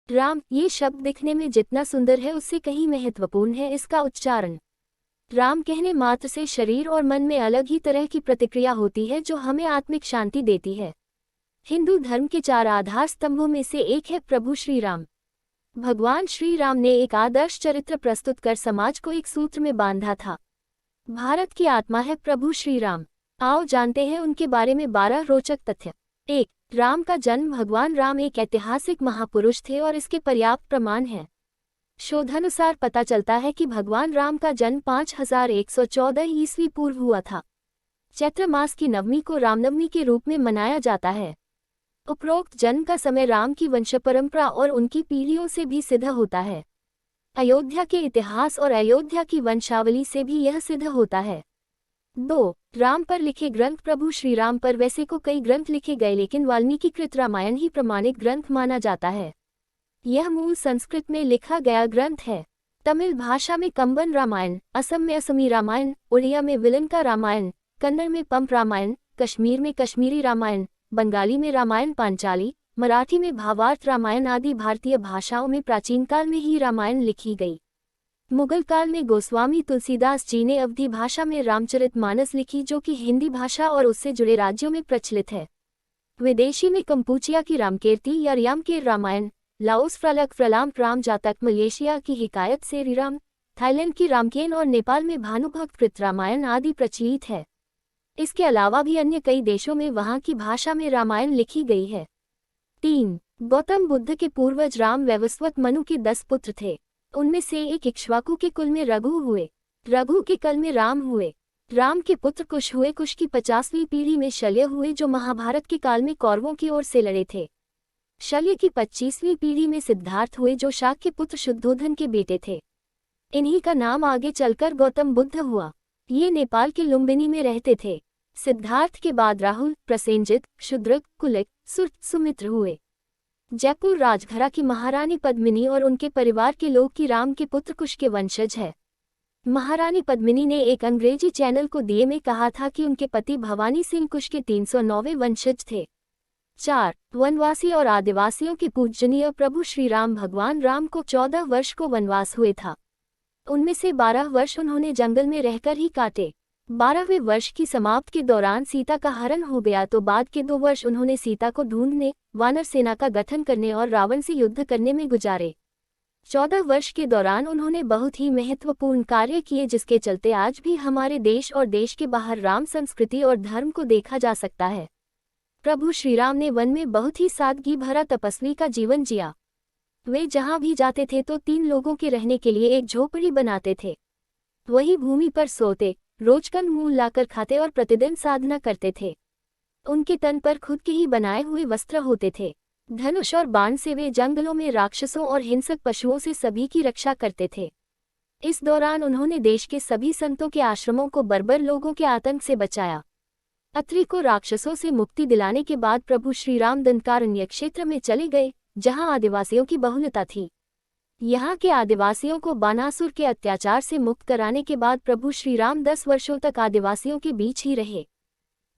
राम ये शब्द दिखने में जितना सुंदर है उससे कहीं महत्वपूर्ण है इसका उच्चारण। राम कहने मात्र से शरीर और मन में अलग ही तरह की प्रतिक्रिया होती है जो हमें आत्मिक शांति देती है। हिंदू धर्म के 4 आधार स्तंभों में से एक है प्रभु श्री राम। भगवान श्री राम ने एक आदर्श चरित्र प्रस्तुत कर समाज को एक सूत्र में बांधा था। भारत की आत्मा है प्रभु श्री राम। आओ जानते हैं उनके बारे में 12 रोचक तथ्य। 1. राम का जन्म। भगवान राम एक ऐतिहासिक महापुरुष थे और इसके पर्याप्त प्रमाण हैं। शोधानुसार पता चलता है कि भगवान राम का जन्म 5114 ईस्वी पूर्व हुआ था। चैत्र मास की नवमी को रामनवमी के रूप में मनाया जाता है। उपरोक्त जन्म का समय राम की वंश परंपरा और उनकी पीढ़ियों से भी सिद्ध होता है। अयोध्या के इतिहास और अयोध्या की वंशावली से भी यह सिद्ध होता है। 2. राम पर लिखे ग्रंथ। प्रभु श्री राम पर वैसे को कई ग्रंथ लिखे गए लेकिन वाल्मीकिकृत रामायण ही प्रमाणित ग्रंथ माना जाता है। यह मूल संस्कृत में लिखा गया ग्रंथ है। तमिल भाषा में कंबन रामायण, असम में असमी रामायण, उड़िया में विलन का रामायण, कन्नड़ में पंप रामायण, कश्मीर में कश्मीरी रामायण, बंगाली में रामायण पांचाली, मराठी में भावार्थ रामायण आदि भारतीय भाषाओं में प्राचीन काल में ही रामायण लिखी गई। मुगल काल में गोस्वामी तुलसीदास जी ने अवधी भाषा में रामचरितमानस लिखी जो कि हिंदी भाषा और उससे जुड़े राज्यों में प्रचलित है। विदेशी में कंपूचिया की रामकीर्ति या यामकेर रामायण, लाओस फ्रलक फ्रलाम राम जातक, मलेशिया की हिकायत से रिराम, थाईलैंड की रामकेन और नेपाल में भानुभक्त कृत रामायण आदि प्रचलित है। इसके अलावा भी अन्य कई देशों में वहां की भाषा में रामायण लिखी गई है। 3. गौतम बुद्ध के पूर्वज राम वैवस्वत मनु के 10 पुत्र थे। उनमें से एक इक्ष्वाकु के कुल में रघु हुए। रघु के कुल में राम हुए। राम के पुत्र कुश हुए। कुश की 50वीं पीढ़ी में शल्य हुए जो महाभारत के काल में कौरवों की ओर से लड़े थे। शल्य की 25वीं पीढ़ी में सिद्धार्थ हुए जो शाक के पुत्र शुद्धोधन के बेटे थे। इन्हीं का नाम आगे चलकर गौतम बुद्ध हुआ। ये नेपाल के लुम्बिनी में रहते थे। सिद्धार्थ के बाद राहुल, प्रसेनजित, शुद्रक, कुलिक, सुमित्र हुए। जयपुर राजघरा की महारानी पद्मिनी और उनके परिवार के लोग की राम के पुत्र कुश के वंशज है। महारानी पद्मिनी ने एक अंग्रेजी चैनल को दिए में कहा था कि उनके पति भवानी सिंह कुश के 309वें वंशज थे। 4. वनवासी और आदिवासियों के पूजनीय प्रभु श्री राम। भगवान राम को 14 वर्ष को वनवास हुए था। उनमें से 12 वर्ष उन्होंने जंगल में रहकर ही काटे। 12वें वर्ष की समाप्ति के दौरान सीता का हरण हो गया तो बाद के 2 वर्ष उन्होंने सीता को ढूंढने, वानर सेना का गठन करने और रावण से युद्ध करने में गुजारे। 14 वर्ष के दौरान उन्होंने बहुत ही महत्वपूर्ण कार्य किए जिसके चलते आज भी हमारे देश और देश के बाहर राम संस्कृति और धर्म को देखा जा सकता है। प्रभु श्रीराम ने वन में बहुत ही सादगी भरा तपस्वी का जीवन जिया। वे जहां भी जाते थे तो 3 लोगों के रहने के लिए एक झोपड़ी बनाते थे। वही भूमि पर सोते, रोज कंदमूल लाकर खाते और प्रतिदिन साधना करते थे। उनके तन पर खुद के ही बनाए हुए वस्त्र होते थे। धनुष और बाण से वे जंगलों में राक्षसों और हिंसक पशुओं से सभी की रक्षा करते थे। इस दौरान उन्होंने देश के सभी संतों के आश्रमों को बर्बर लोगों के आतंक से बचाया। अत्रि को राक्षसों से मुक्ति दिलाने के बाद प्रभु श्रीराम दंडकारण्य क्षेत्र में चले गए जहां आदिवासियों की बहुलता थी। यहाँ के आदिवासियों को बानासुर के अत्याचार से मुक्त कराने के बाद प्रभु श्रीराम 10 वर्षों तक आदिवासियों के बीच ही रहे।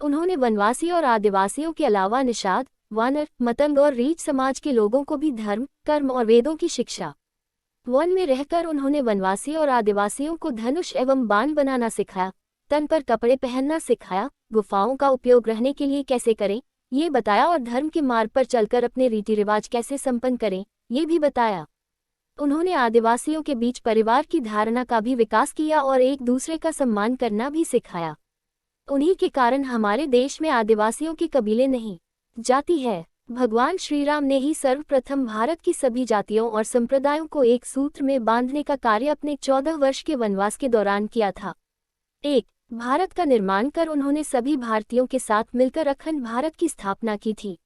उन्होंने वनवासी और आदिवासियों के अलावा निषाद, वानर, मतंग और रीछ समाज के लोगों को भी धर्म, कर्म और वेदों की शिक्षा। वन में रहकर उन्होंने वनवासी और आदिवासियों को धनुष एवं बाण बनाना सिखाया, तन पर कपड़े पहनना सिखाया, गुफाओं का उपयोग रहने के लिए कैसे करें ये बताया और धर्म के मार्ग पर चलकर अपने रीति रिवाज कैसे संपन्न करें ये भी बताया। उन्होंने आदिवासियों के बीच परिवार की धारणा का भी विकास किया और एक दूसरे का सम्मान करना भी सिखाया। उन्हीं के कारण हमारे देश में आदिवासियों की कबीले नहीं, जाति है। भगवान श्रीराम ने ही सर्वप्रथम भारत की सभी जातियों और संप्रदायों को एक सूत्र में बांधने का कार्य अपने 14 वर्ष के वनवास के दौरान किया था। 1. भारत का निर्माण कर उन्होंने सभी भारतीयों के साथ मिलकर अखंड भारत की स्थापना की थी।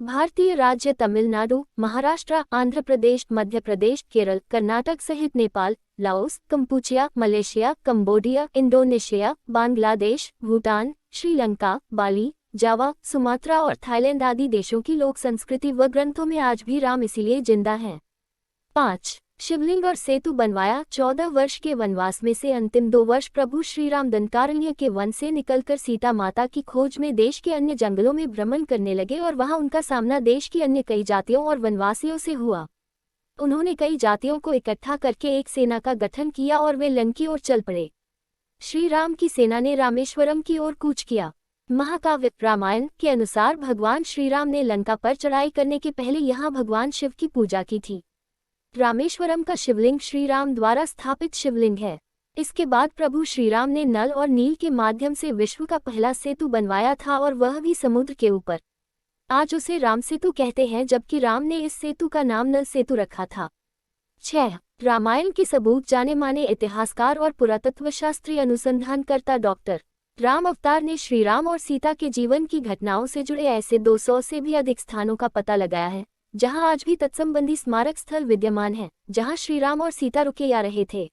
भारतीय राज्य तमिलनाडु, महाराष्ट्र, आंध्र प्रदेश, मध्य प्रदेश, केरल, कर्नाटक सहित Nepal, Laos, Kampuchea, Malaysia, Cambodia, Indonesia, Bangladesh, Bhutan, Sri Lanka, Bali, Java, Sumatra और थाईलैंड आदि देशों की लोक संस्कृति व ग्रंथों में आज भी राम इसीलिए जिंदा हैं। 5. शिवलिंग और सेतु बनवाया। 14 वर्ष के वनवास में से अंतिम 2 वर्ष प्रभु श्रीराम दंडकारण्य के वन से निकलकर सीता माता की खोज में देश के अन्य जंगलों में भ्रमण करने लगे और वहां उनका सामना देश की अन्य कई जातियों और वनवासियों से हुआ। उन्होंने कई जातियों को इकट्ठा करके एक सेना का गठन किया और वे लंका की ओर चल पड़े। श्री राम की सेना ने रामेश्वरम की ओर कूच किया। महाकाव्य रामायण के अनुसार भगवान श्री राम ने लंका पर चढ़ाई करने के पहले यहाँ भगवान शिव की पूजा की थी। रामेश्वरम का शिवलिंग श्री राम द्वारा स्थापित शिवलिंग है। इसके बाद प्रभु श्री राम ने नल और नील के माध्यम से विश्व का पहला सेतु बनवाया था और वह भी समुद्र के ऊपर। आज उसे राम सेतु कहते हैं, जबकि राम ने इस सेतु का नाम नल सेतु रखा था। 6. रामायण के सबूत जाने माने इतिहासकार और पुरातत्वशास्त्री अनुसंधानकर्ता डॉक्टर राम अवतार ने श्री राम और सीता के जीवन की घटनाओं से जुड़े ऐसे 200 से भी अधिक स्थानों का पता लगाया है जहां आज भी तत्संबंधी स्मारक स्थल विद्यमान हैं, जहां श्री राम और सीता रुके या रहे थे।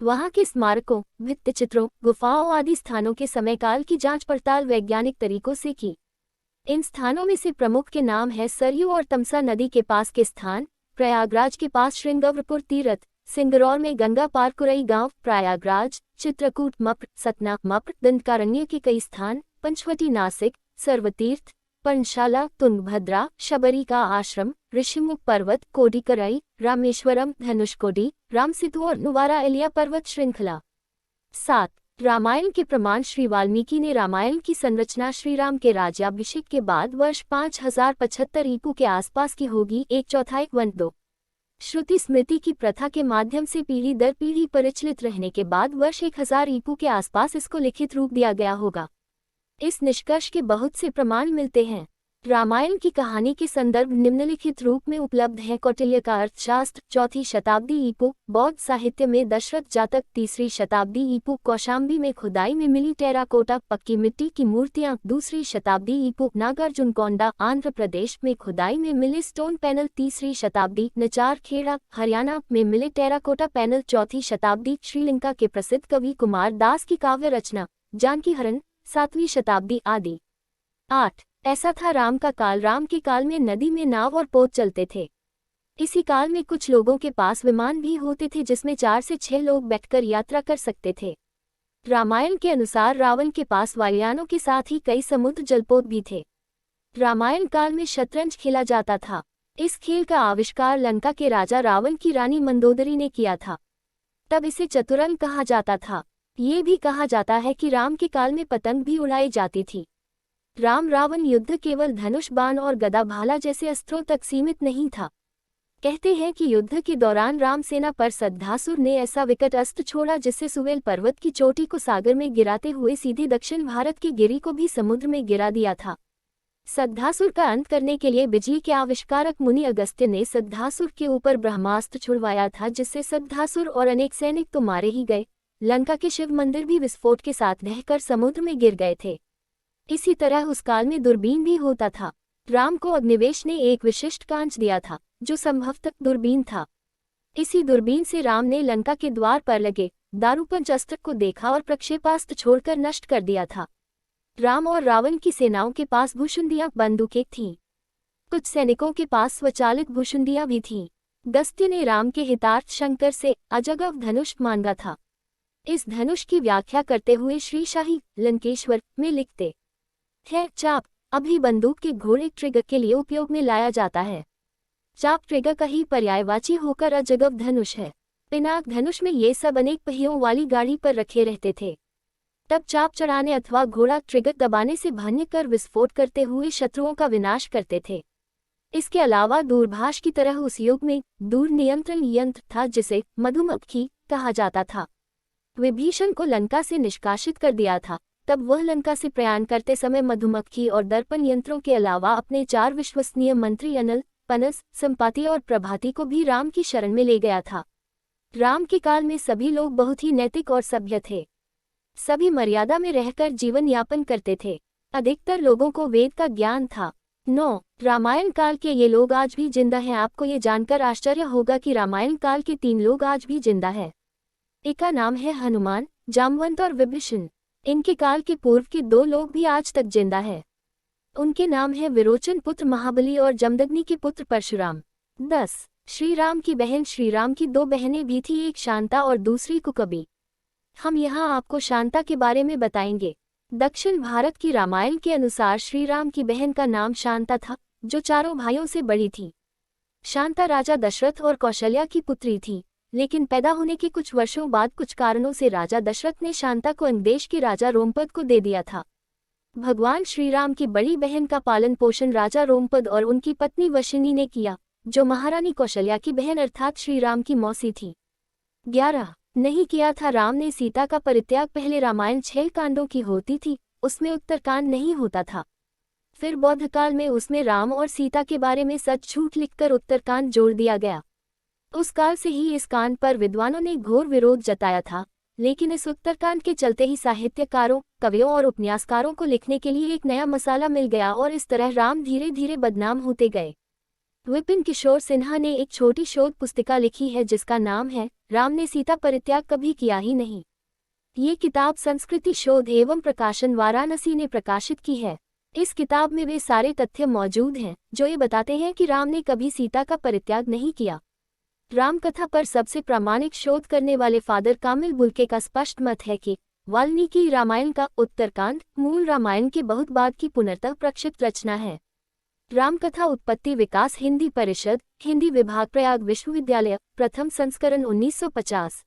वहां के स्मारकों, भित्तिचित्रों, गुफाओं आदि स्थानों के समयकाल की जांच पड़ताल वैज्ञानिक तरीकों से की। इन स्थानों में से प्रमुख के नाम है सरयू और तमसा नदी के पास के स्थान, प्रयागराज के पास श्रृंगवरपुर तीर्थ, सिंगरौर में गंगा पार कुरई गांव, प्रयागराज, चित्रकूट मप्र, सतना मप्र, दंडकारण्य के कई स्थान, पंचवटी नासिक, सर्वतीर्थ, पर्णशाला, तुंगभद्रा, शबरी का आश्रम, ऋषिमुख पर्वत, कोडिकराई, रामेश्वरम, धनुषकोडी, रामसेतु और नुवारा एलिया पर्वत श्रृंखला। 7. रामायण के प्रमाण श्री वाल्मीकि ने रामायण की संरचना श्री राम के राज्याभिषेक के बाद वर्ष 5075 ईपू के आसपास की होगी। 1/4 वन 2 श्रुति स्मृति की प्रथा के माध्यम से पीढ़ी दर पीढ़ी परिचालित रहने के बाद वर्ष 1000 ईपू के आसपास इसको लिखित रूप दिया गया होगा। इस निष्कर्ष के बहुत से प्रमाण मिलते हैं। रामायण की कहानी के संदर्भ निम्नलिखित रूप में उपलब्ध है। कौटिल्य का अर्थशास्त्र 4वीं शताब्दी ईपू, बौद्ध साहित्य में दशरथ जातक 3री शताब्दी ईपू, कौशाम्बी में खुदाई में मिली टेराकोटा पक्की मिट्टी की मूर्तियां 2री शताब्दी ईपू, नागार्जुनकोंडा आंध्र प्रदेश में खुदाई में मिले स्टोन पैनल 3री शताब्दी, नचार खेड़ा हरियाणा में मिले टेराकोटा पैनल 4वीं शताब्दी, श्रीलंका के प्रसिद्ध कवि कुमार दास की काव्य रचना जानकी हरण 7वीं शताब्दी आदि। 8. ऐसा था राम का काल। राम के काल में नदी में नाव और पोत चलते थे। इसी काल में कुछ लोगों के पास विमान भी होते थे जिसमें 4 से 6 लोग बैठकर यात्रा कर सकते थे। रामायण के अनुसार रावण के पास वायुयानों के साथ ही कई समुद्र जलपोत भी थे। रामायण काल में शतरंज खेला जाता था। इस खेल का आविष्कार लंका के राजा रावण की रानी मंदोदरी ने किया था। तब इसे चतुरंग कहा जाता था। ये भी कहा जाता है कि राम के काल में पतंग भी उड़ाई जाती थी। राम रावण युद्ध केवल धनुष बाण और गदा भाला जैसे अस्त्रों तक सीमित नहीं था। कहते हैं कि युद्ध के दौरान राम सेना पर सद्धासुर ने ऐसा विकट अस्त्र छोड़ा जिससे सुवेल पर्वत की चोटी को सागर में गिराते हुए सीधे दक्षिण भारत की गिरी को भी समुद्र में गिरा दिया था। सद्धासुर का अंत करने के लिए बिजली के आविष्कारक मुनि अगस्त्य ने सद्धासुर के ऊपर ब्रह्मास्त्र छुड़वाया था, जिससे सद्धासुर और अनेक सैनिक तो मारे ही गए, लंका के शिव मंदिर भी विस्फोट के साथ ढहकर समुद्र में गिर गए थे। इसी तरह उस काल में दूरबीन भी होता था। राम को अग्निवेश ने एक विशिष्ट कांच दिया था जो संभवतः दूरबीन था। इसी दूरबीन से राम ने लंका के द्वार पर लगे दारूपंच अस्त्र को देखा और प्रक्षेपास्त्र छोड़कर नष्ट कर दिया था। राम और रावण की सेनाओं के पास भुशुंडियां बंदूकें थीं। कुछ सैनिकों के पास स्वचालित भुशुंडियां भी थीं। अगस्त्य ने राम के हितार्थ शंकर से अजगव धनुष मांगा था। इस धनुष की व्याख्या करते हुए श्री शाही लंकेश्वर में लिखते है, चाप अभी बंदूक के घोड़े ट्रिगर के लिए उपयोग में लाया जाता है। चाप ट्रिगर का ही पर्यायवाची होकर अजगव धनुष है। पिनाक धनुष में ये सब अनेक पहियों वाली गाड़ी पर रखे रहते थे। तब चाप चढ़ाने अथवा घोड़ा ट्रिगर दबाने से भन्य कर विस्फोट करते हुए शत्रुओं का विनाश करते थे। इसके अलावा दूरभाष की तरह उस युग में दूर नियंत्रण यंत्र था जिसे मधुमक्खी कहा जाता था। विभीषण को लंका से निष्कासित कर दिया था। तब वह लंका से प्रयाण करते समय मधुमक्खी और दर्पण यंत्रों के अलावा अपने 4 विश्वसनीय मंत्री अनल, पनस, संपाति और प्रभाती को भी राम की शरण में ले गया था। राम के काल में सभी लोग बहुत ही नैतिक और सभ्य थे। सभी मर्यादा में रहकर जीवन यापन करते थे। अधिकतर लोगों को वेद का ज्ञान था। 9. रामायण काल के ये लोग आज भी जिंदा हैं। आपको ये जानकर आश्चर्य होगा कि रामायण काल के 3 लोग आज भी जिंदा हैं। एक का नाम है हनुमान, जामवंत और विभीषण। इनके काल के पूर्व के 2 लोग भी आज तक जिंदा हैं। उनके नाम है विरोचन पुत्र महाबली और जमदग्नि के पुत्र परशुराम। 10. श्री राम की बहन श्री राम की 2 बहनें भी थी, एक शांता और दूसरी कुकबी। हम यहाँ आपको शांता के बारे में बताएंगे। दक्षिण भारत की रामायण के अनुसार श्री राम की बहन का नाम शांता था, जो 4 भाइयों से बड़ी थी। शांता राजा दशरथ और कौशल्या की पुत्री थी, लेकिन पैदा होने के कुछ वर्षों बाद कुछ कारणों से राजा दशरथ ने शांता को अंगदेश के राजा रोमपद को दे दिया था। भगवान श्रीराम की बड़ी बहन का पालन पोषण राजा रोमपद और उनकी पत्नी वशिनी ने किया, जो महारानी कौशल्या की बहन अर्थात श्रीराम की मौसी थी। 11 नहीं किया था। राम ने सीता का परित्याग। पहले रामायण 6 कांडों की होती थी, उसमें उत्तरकांड नहीं होता था। फिर बौद्ध काल में उसमें राम और सीता के बारे में सच झूठ लिखकर उत्तरकांड जोड़ दिया गया। उस काल से ही इस कांड पर विद्वानों ने घोर विरोध जताया था, लेकिन इस उत्तरकांड के चलते ही साहित्यकारों, कवियों और उपन्यासकारों को लिखने के लिए एक नया मसाला मिल गया और इस तरह राम धीरे धीरे बदनाम होते गए। विपिन किशोर सिन्हा ने एक छोटी शोध पुस्तिका लिखी है जिसका नाम है राम ने सीता परित्याग कभी किया ही नहीं। ये किताब संस्कृति शोध एवं प्रकाशन वाराणसी ने प्रकाशित की है। इस किताब में वे सारे तथ्य मौजूद हैं जो ये बताते हैं कि राम ने कभी सीता का परित्याग नहीं किया। रामकथा पर सबसे प्रामाणिक शोध करने वाले फादर कामिल बुल्के का स्पष्ट मत है कि वाल्मीकि रामायण का उत्तरकांड मूल रामायण के बहुत बाद की पुनर्तः प्रक्षिप्त रचना है। रामकथा उत्पत्ति विकास हिंदी परिषद, हिंदी विभाग, प्रयाग विश्वविद्यालय, प्रथम संस्करण 1950।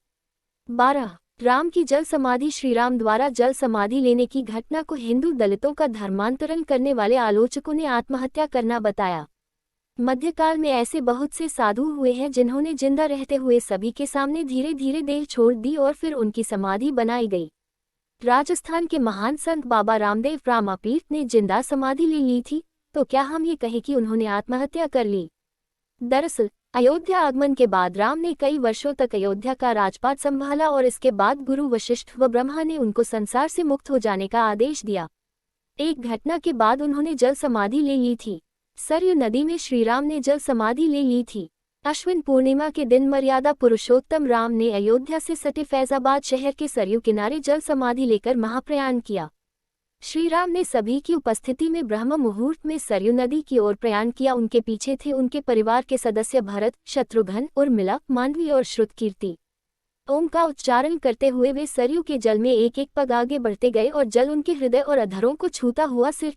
12 राम की जल समाधि। श्रीराम द्वारा जल समाधि लेने की घटना को हिंदू दलितों का धर्मांतरण करने वाले आलोचकों ने आत्महत्या करना बताया। मध्यकाल में ऐसे बहुत से साधु हुए हैं जिन्होंने जिंदा रहते हुए सभी के सामने धीरे धीरे देह छोड़ दी और फिर उनकी समाधि बनाई गई। राजस्थान के महान संत बाबा रामदेव रामापीठ ने जिंदा समाधि ले ली थी, तो क्या हम ये कहें कि उन्होंने आत्महत्या कर ली? दरअसल अयोध्या आगमन के बाद राम ने कई वर्षों तक अयोध्या का राजपाट संभाला और इसके बाद गुरु वशिष्ठ व ब्रह्मा ने उनको संसार से मुक्त हो जाने का आदेश दिया। एक घटना के बाद उन्होंने जल समाधि ले ली थी। सरयू नदी में श्रीराम ने जल समाधि ले ली थी। अश्विन पूर्णिमा के दिन मर्यादा पुरुषोत्तम राम ने अयोध्या से सटे फैजाबाद शहर के सरयू किनारे जल समाधि लेकर महाप्रयाण किया। श्रीराम ने सभी की उपस्थिति में ब्रह्म मुहूर्त में सरयू नदी की ओर प्रयाण किया। उनके पीछे थे उनके परिवार के सदस्य भरत, शत्रुघ्न, उर्मिला, मांडवी और श्रुतकीर्ति। ओम का उच्चारण करते हुए वे सरयू के जल में एक एक पग आगे बढ़ते गए और जल उनके हृदय और अधरों को छूता हुआ सिर